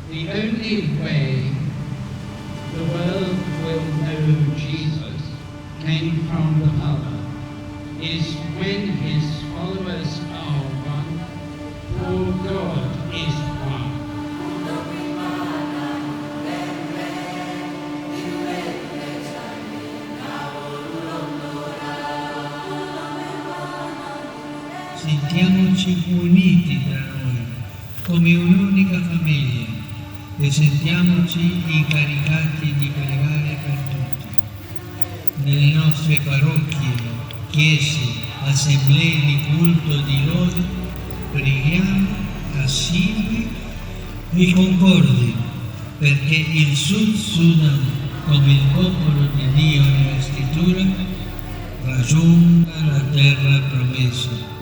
The only way the world will know Jesus came from the Father is when his followers are one, for God is one. Sentiamoci uniti tra noi, come un'unica famiglia, e sentiamoci incaricati di pregare per tutti. Nelle nostre parrocchie, chiese, assemblee di culto di lode, preghiamo assieme e concordi perché il South Sudan, come il popolo di Dio nella Scrittura, raggiunga la terra promessa.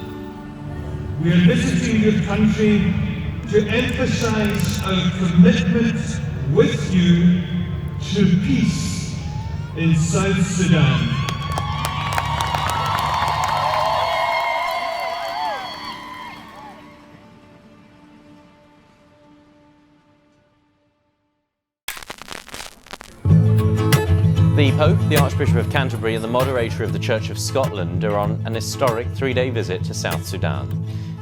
We are visiting your country to emphasize our commitment with you to peace in South Sudan. The Pope, the Archbishop of Canterbury and the Moderator of the Church of Scotland are on an historic three-day visit to South Sudan.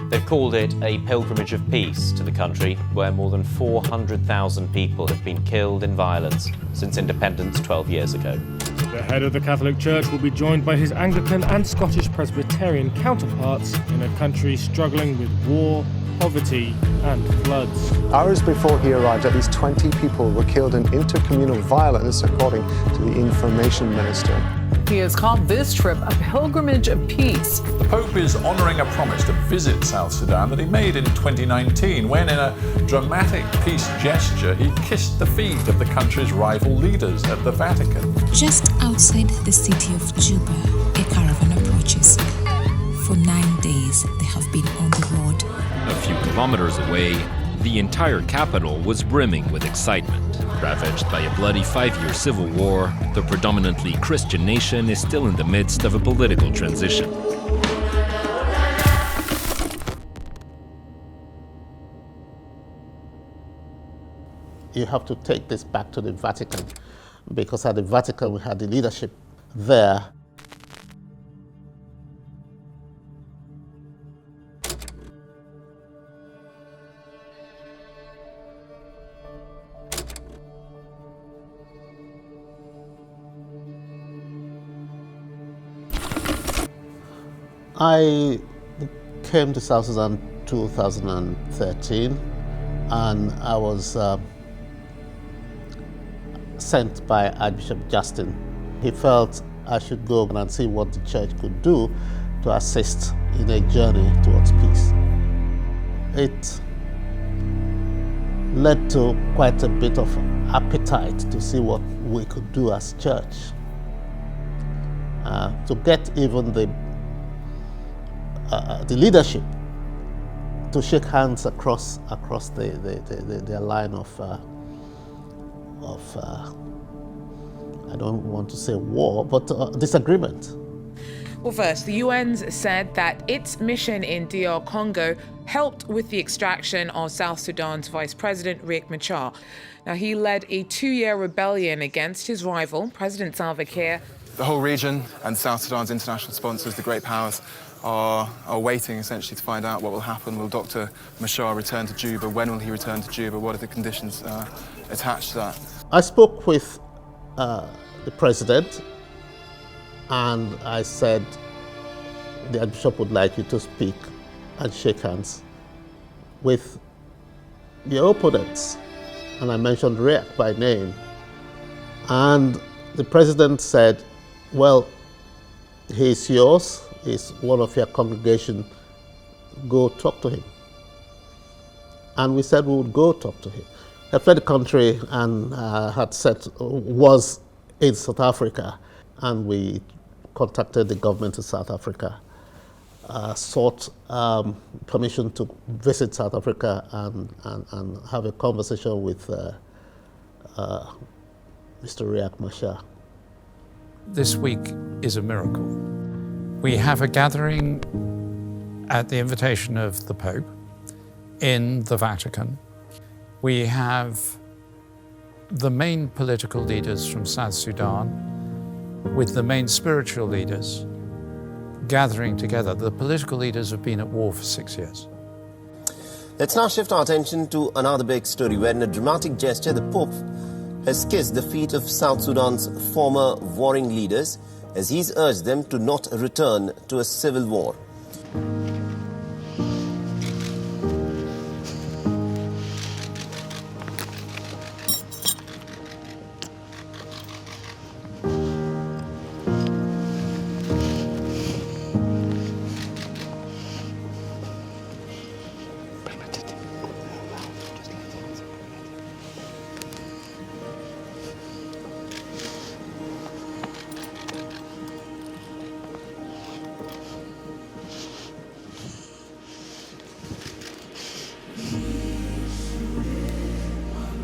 They've called it a pilgrimage of peace to the country where more than 400,000 people have been killed in violence since independence 12 years ago. The head of the Catholic Church will be joined by his Anglican and Scottish Presbyterian counterparts in a country struggling with war, poverty and floods. Hours before he arrived, at least 20 people were killed in intercommunal violence, according to the information minister. He has called this trip a pilgrimage of peace. The Pope is honouring a promise to visit South Sudan that he made in 2019 when, in a dramatic peace gesture, he kissed the feet of the country's rival leaders at the Vatican. Just outside the city of Juba, a caravan approaches. For 9 days, they have been on the road. A few kilometers away, the entire capital was brimming with excitement. Ravaged by a bloody 5-year civil war, the predominantly Christian nation is still in the midst of a political transition. You have to take this back to the Vatican, because at the Vatican we had the leadership there. I came to South Sudan 2013, and I was sent by Archbishop Justin. He felt I should go and see what the church could do to assist in a journey towards peace. It led to quite a bit of appetite to see what we could do as church, to get even the leadership to shake hands across the line of I don't want to say war, but disagreement. Well, first, the UN's said that its mission in DR Congo helped with the extraction of South Sudan's Vice President Riek Machar. Now, he led a 2-year rebellion against his rival, President Salva Kiir. The whole region and South Sudan's international sponsors, the great powers, are waiting essentially to find out what will happen. Will Dr. Machar return to Juba? When will he return to Juba? What are the conditions attached to that? I spoke with the president, and I said the Archbishop would like you to speak and shake hands with your opponents. And I mentioned Riek by name. And the president said, well, he's yours, he's one of your congregation, go talk to him. And we said we would go talk to him. I fled the country and was in South Africa, and we contacted the government of South Africa, sought permission to visit South Africa and have a conversation with Mr. Riek Machar. This week is a miracle. We have a gathering at the invitation of the Pope in the Vatican. We have the main political leaders from South Sudan with the main spiritual leaders gathering together. The political leaders have been at war for 6 years. Let's now shift our attention to another big story where in a dramatic gesture the Pope has kissed the feet of South Sudan's former warring leaders as he's urged them to not return to a civil war.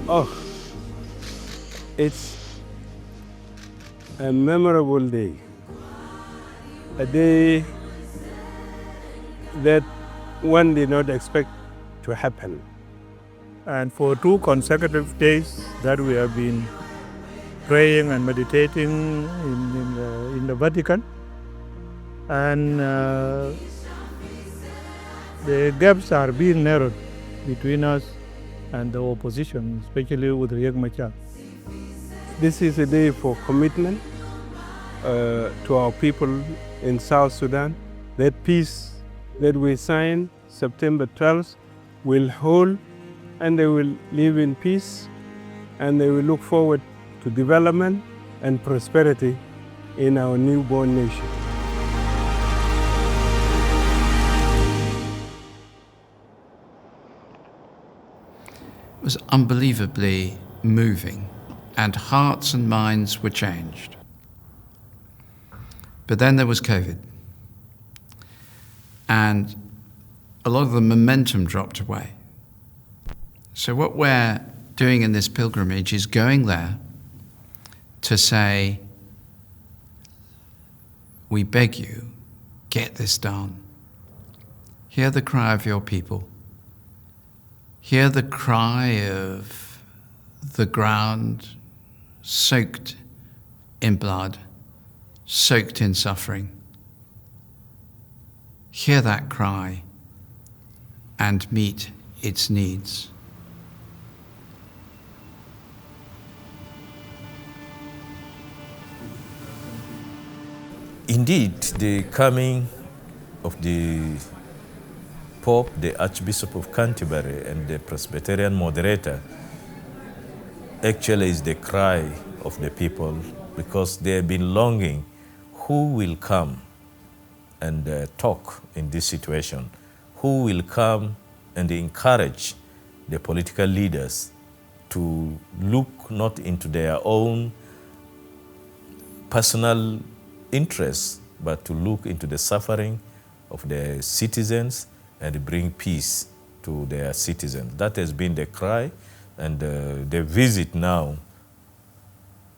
Oh, it's a memorable day. A day that one did not expect to happen. And for 2 consecutive days that we have been praying and meditating in the Vatican, and the gaps are being narrowed between us and the opposition, especially with Riek Machar. This is a day for commitment to our people in South Sudan. That peace that we signed September 12th will hold, and they will live in peace, and they will look forward to development and prosperity in our newborn nation. It was unbelievably moving, and hearts and minds were changed. But then there was COVID, and a lot of the momentum dropped away. So what we're doing in this pilgrimage is going there to say, we beg you, get this done. Hear the cry of your people. Hear the cry of the ground soaked in blood, soaked in suffering. Hear that cry and meet its needs. Indeed, the coming of the Pope, the Archbishop of Canterbury, and the Presbyterian Moderator actually is the cry of the people, because they have been longing who will come and talk in this situation, who will come and encourage the political leaders to look not into their own personal interests, but to look into the suffering of the citizens and bring peace to their citizens. That has been the cry, and the visit now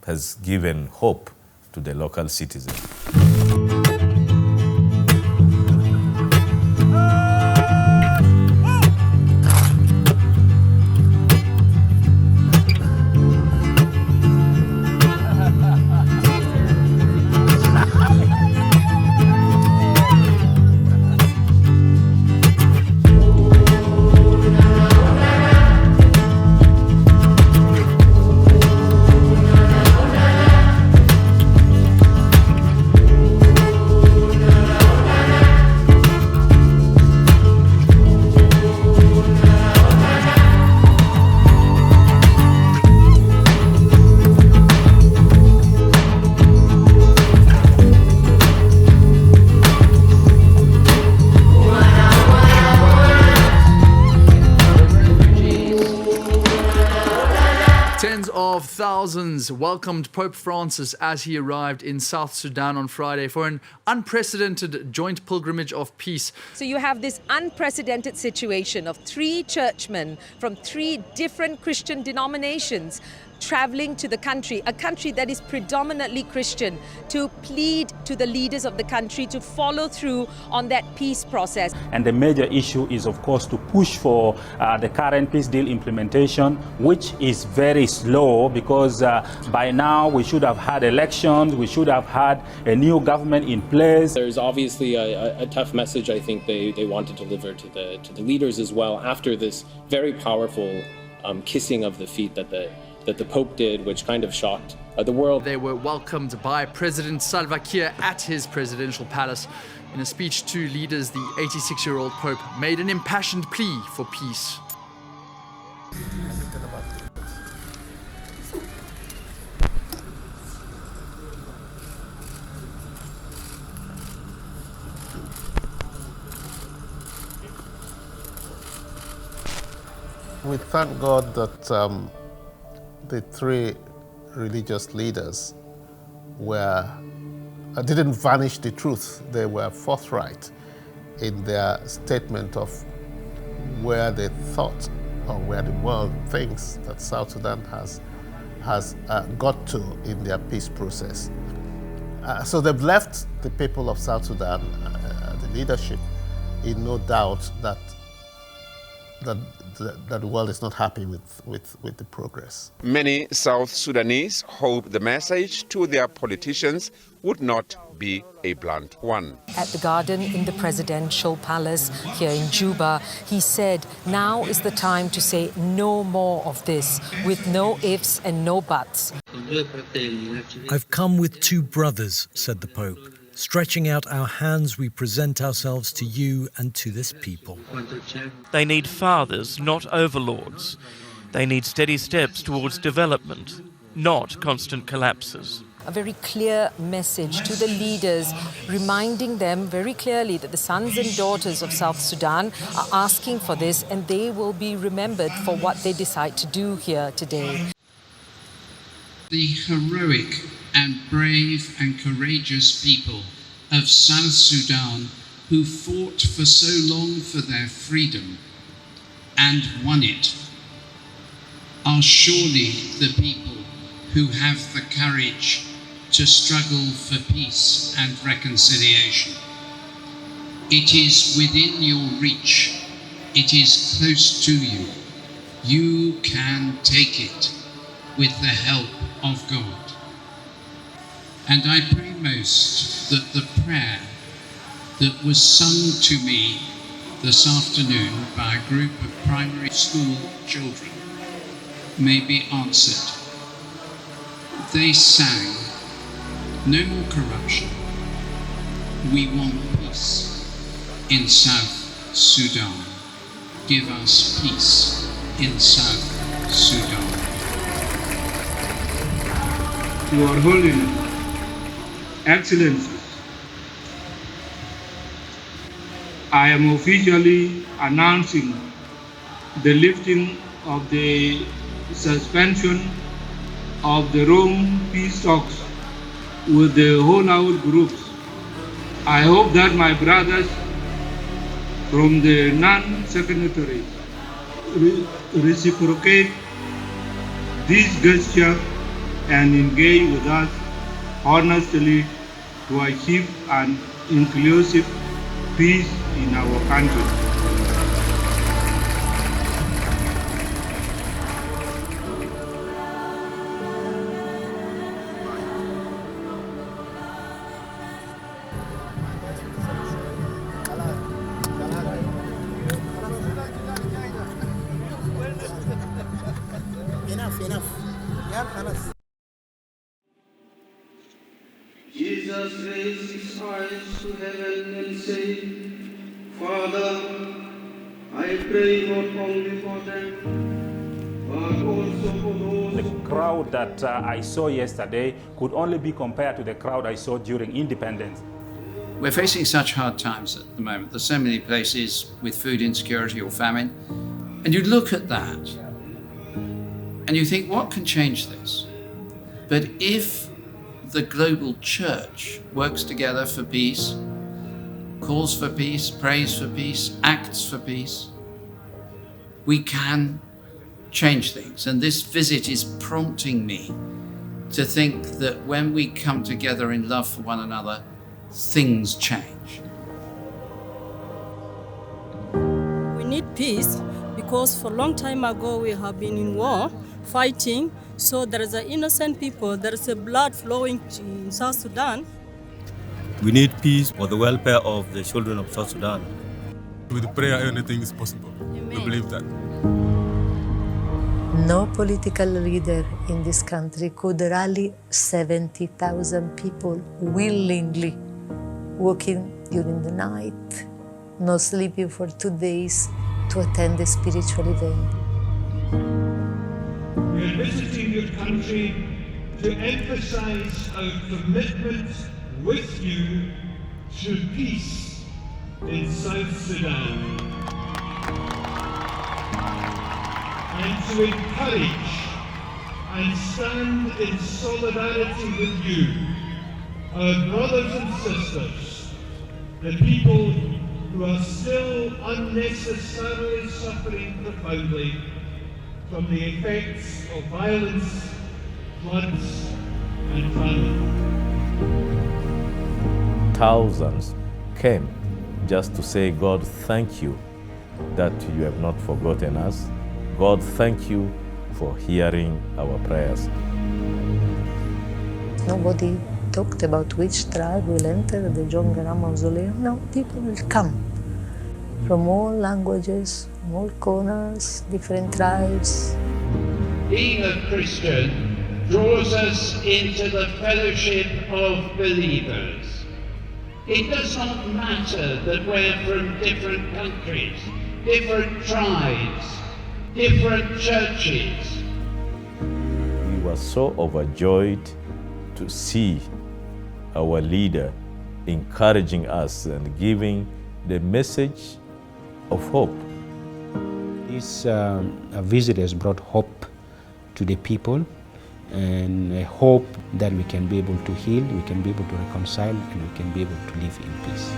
has given hope to the local citizens. Thousands welcomed Pope Francis as he arrived in South Sudan on Friday for an unprecedented joint pilgrimage of peace. So you have this unprecedented situation of 3 churchmen from 3 different Christian denominations traveling to the country, a country that is predominantly Christian, to plead to the leaders of the country to follow through on that peace process. And the major issue is, of course, to push for the current peace deal implementation, which is very slow because by now we should have had elections, we should have had a new government in place. There's obviously a tough message I think they want to deliver to the leaders as well after this very powerful kissing of the feet that the Pope did, which kind of shocked the world. They were welcomed by President Salva Kiir at his presidential palace. In a speech to leaders, the 86-year-old Pope made an impassioned plea for peace. We thank God that the three religious leaders didn't vanish the truth. They were forthright in their statement of where they thought or where the world thinks that South Sudan has got to in their peace process. So they've left the people of South Sudan, the leadership, in no doubt that the world is not happy with the progress. Many South Sudanese hope the message to their politicians would not be a blunt one. At the garden in the presidential palace here in Juba, he said, now is the time to say no more of this, with no ifs and no buts. I've come with two brothers, said the Pope. Stretching out our hands, we present ourselves to you and to this people. They need fathers, not overlords. They need steady steps towards development, not constant collapses. A very clear message to the leaders, reminding them very clearly that the sons and daughters of South Sudan are asking for this, and they will be remembered for what they decide to do here today. The heroic and brave and courageous people of South Sudan who fought for so long for their freedom and won it are surely the people who have the courage to struggle for peace and reconciliation. It is within your reach. It is close to you. You can take it with the help of God. And I pray most that the prayer that was sung to me this afternoon by a group of primary school children may be answered. They sang, "No more corruption. We want peace in South Sudan. Give us peace in South Sudan." Your Holiness, Excellencies, I am officially announcing the lifting of the suspension of the Rome peace talks with the holdout groups. I hope that my brothers from the non-signatories reciprocate this gesture and engage with us honestly to achieve an inclusive peace in our country. Jesus raised his eyes to heaven and said, Father, I pray not only for them, but also for those. The crowd that I saw yesterday could only be compared to the crowd I saw during independence. We're facing such hard times at the moment. There's so many places with food insecurity or famine. And you look at that and you think, what can change this? But if the global church works together for peace, calls for peace, prays for peace, acts for peace, we can change things. And this visit is prompting me to think that when we come together in love for one another, things change. We need peace because for a long time ago we have been in war, fighting, so there is innocent people, there is blood flowing in South Sudan. We need peace for the welfare of the children of South Sudan. With prayer, anything is possible. Amen. We believe that. No political leader in this country could rally 70,000 people willingly, walking during the night, no sleeping for 2 days to attend a spiritual event. We are visiting your country to emphasize our commitment with you to peace in South Sudan, and to encourage and stand in solidarity with you, our brothers and sisters, the people who are still unnecessarily suffering profoundly from the effects of violence, floods, and famine. Thousands came just to say, God, thank you that you have not forgotten us. God, thank you for hearing our prayers. Nobody talked about which tribe will enter the John Garang mausoleum. No, people will come from all languages, from all corners, different tribes. Being a Christian draws us into the fellowship of believers. It does not matter that we're from different countries, different tribes, different churches. We were so overjoyed to see our leader encouraging us and giving the message of hope. This visit has brought hope to the people, and a hope that we can be able to heal, we can be able to reconcile, and we can be able to live in peace.